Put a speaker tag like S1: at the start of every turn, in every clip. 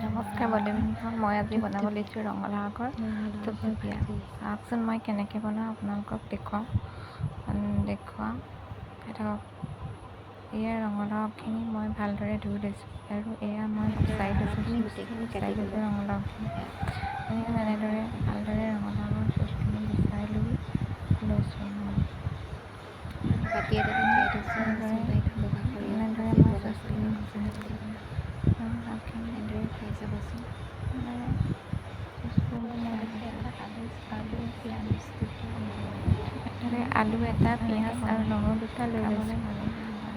S1: নমস্কাৰ বন্ধুসকল, মই আজি বনাব লৈছোঁ ৰঙালাও আগৰ থুপথুপীয়া। চাওকচোন মই কেনেকৈ বনাওঁ, আপোনালোকক দেখুৱাওঁ। এয়া ৰঙালাওখিনি মই ভালদৰে ধুই লৈছোঁ আৰু এয়া মই গুচাই লৈছোঁ ৰঙালাওখিনি। এনেদৰে ভালদৰে ৰঙালাওৰ চুচখিনি গুচাই লৈছোঁ মই। এনেদৰে মই চুচখিনি গুচাই আলু এটা, পিঁয়াজ আৰু নহৰু দুটা লৈ লৈছোঁ।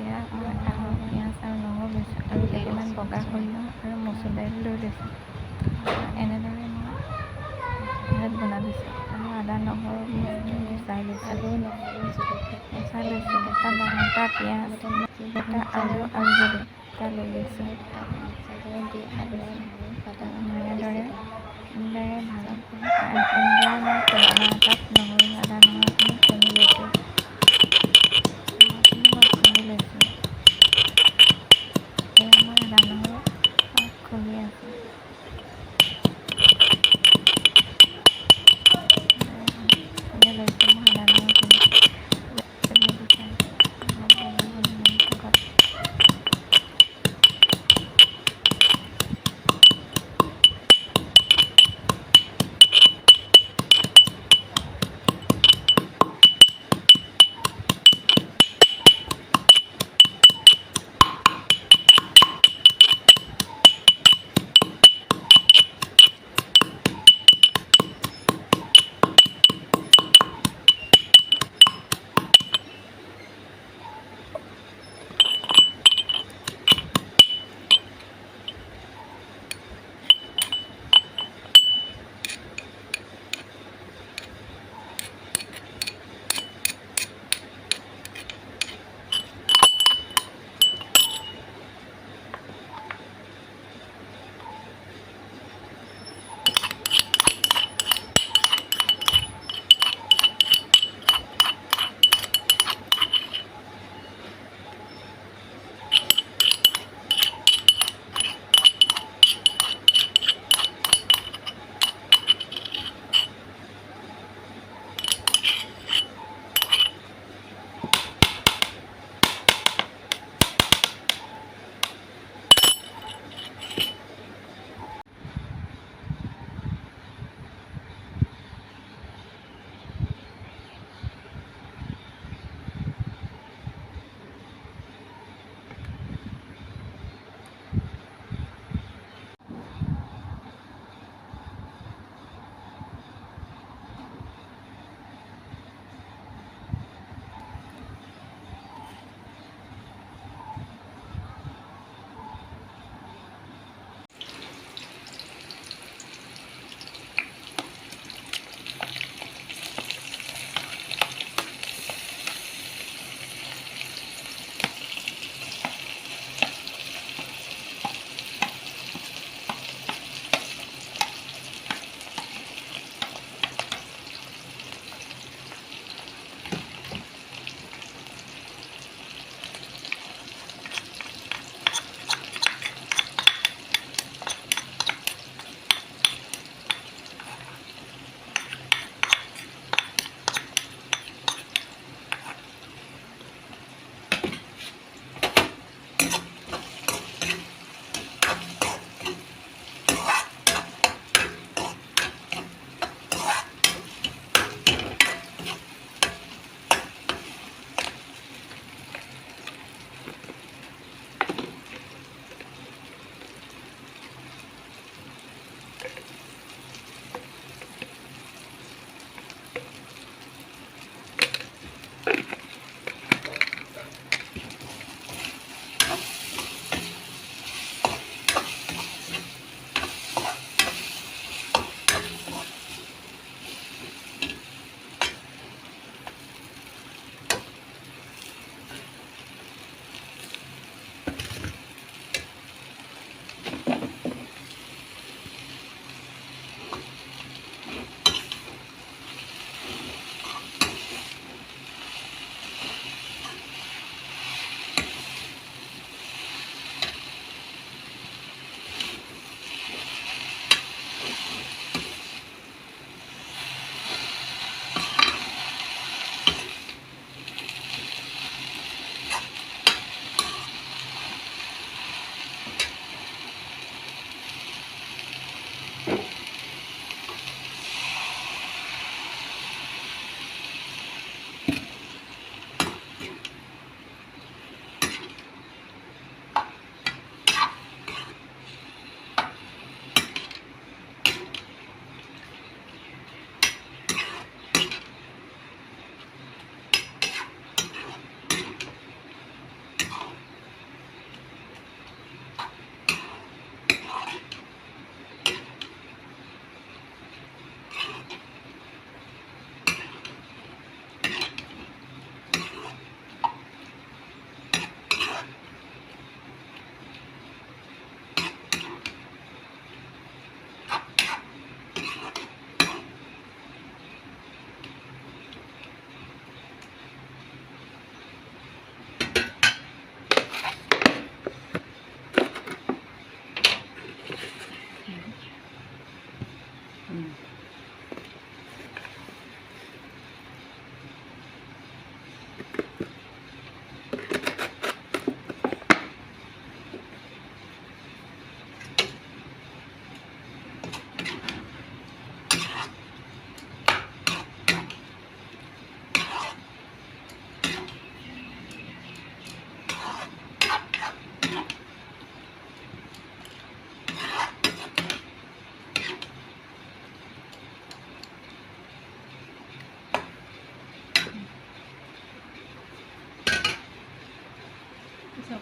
S1: এয়া মই আলু, পিঁয়াজ আৰু নহৰু লৈছোঁ আৰু কেইটামান বগা সৰিয়হ আৰু মচুৰ দাইল লৈ লৈছোঁ। এনেদৰে মই ইয়াত বনাই লৈছোঁ আৰু আদা নহৰু গুচাই লৈছোঁ। এটা পিঁয়াজ, এটা আলু আৰু জলকীয়া লৈ লৈছোঁ। এনেদৰে মই তাত নহৰু আদা নহৰুখিনি খুন্দি লৈছোঁ। এয়া মই আদা নহৰু খুন্দি আছোঁ। খুন্দি লৈছোঁ মই আদা নহৰুখিনি।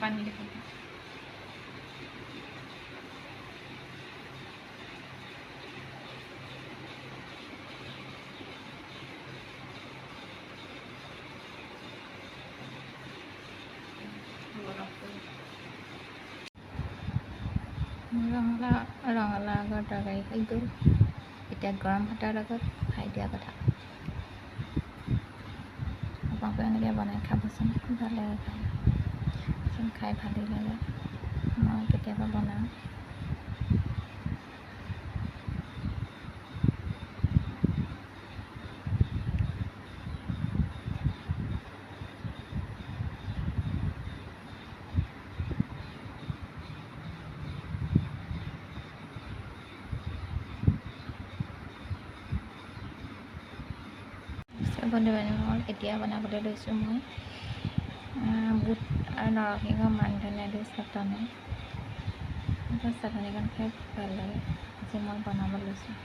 S1: পানী দেখোন ৰঙালাও আগৰ তৰকাৰী হৈ গ'ল এতিয়া গৰম ভাতৰ লগত খাই দিয়া কথা আপোনালোকে এনেকৈ বনাই খাবচোন খুব ভাল লাগে খাই ভালেই লাগে মই কেতিয়াবা বনাওঁ বন্ধু বান্ধৱীসকল এতিয়া বনাবলৈ লৈছোঁ মই বুট আৰু নৰসিংহ মান ধনিয়া দি চাটনি চাটনিকণ খাই ভাল লাগে আজি মই বনাব লৈছোঁ